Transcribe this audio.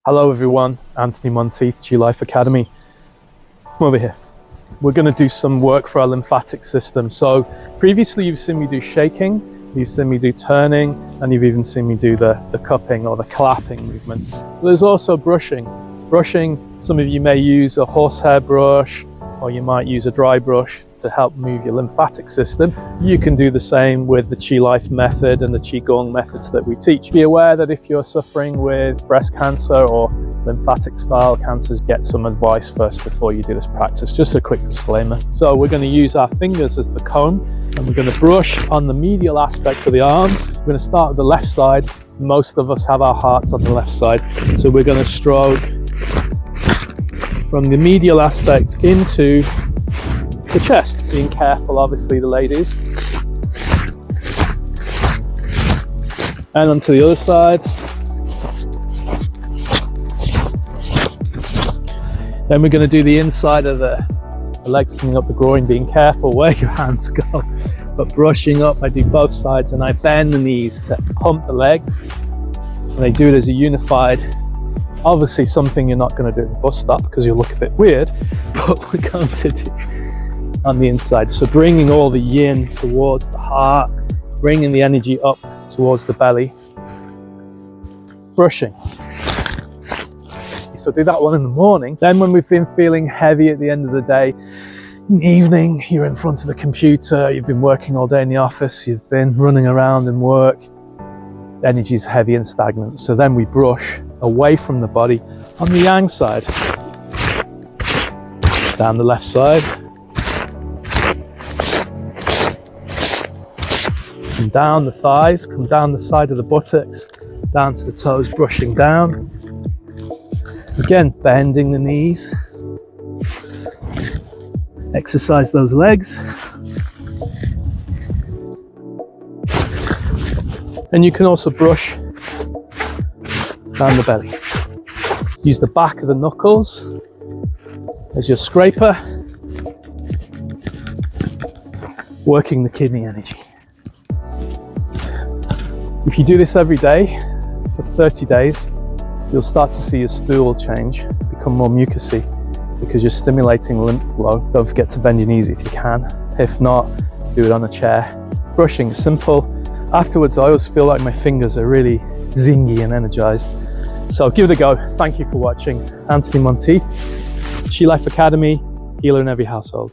Hello everyone, Anthony Monteith, G Life Academy. Come over here. We're going to do some work for our lymphatic system. So previously you've seen me do shaking, you've seen me do turning, and you've even seen me do the cupping or the clapping movement. There's also brushing. Brushing, some of you may use a horsehair brush, or you might use a dry brush to help move your lymphatic system. You can do the same with the Chi Life method and the Qigong methods that we teach. Be aware that if you're suffering with breast cancer or lymphatic style cancers, get some advice first before you do this practice. Just a quick disclaimer. So we're going to use our fingers as the comb, and we're going to brush on the medial aspects of the arms. We're going to start with the left side. Most of us have our hearts on the left side. So we're going to stroke from the medial aspect into the chest, being careful, obviously, the ladies. And onto the other side. Then we're going to do the inside of the legs coming up the groin, being careful where your hands go, but brushing up. I do both sides and I bend the knees to pump the legs. And I do it as a unified. Obviously something you're not going to do at the bus stop because you'll look a bit weird, but we're going to do on the inside. So bringing all the yin towards the heart, bringing the energy up towards the belly, brushing. So do that one in the morning. Then when we've been feeling heavy at the end of the day, in the evening, you're in front of the computer, you've been working all day in the office, you've been running around in work, the energy is heavy and stagnant. So then we brush away from the body on the yang side, down the left side, come down the thighs, come down the side of the buttocks, down to the toes, brushing down. Again, bending the knees. Exercise those legs. And you can also brush down the belly. Use the back of the knuckles as your scraper, working the kidney energy. If you do this every day for 30 days, you'll start to see your stool change, become more mucousy, because you're stimulating lymph flow. Don't forget to bend your knees if you can. If not, do it on a chair. Brushing is simple. Afterwards, I always feel like my fingers are really zingy and energized. So give it a go. Thank you for watching. Anthony Monteith, Chi Life Academy, healer in every household.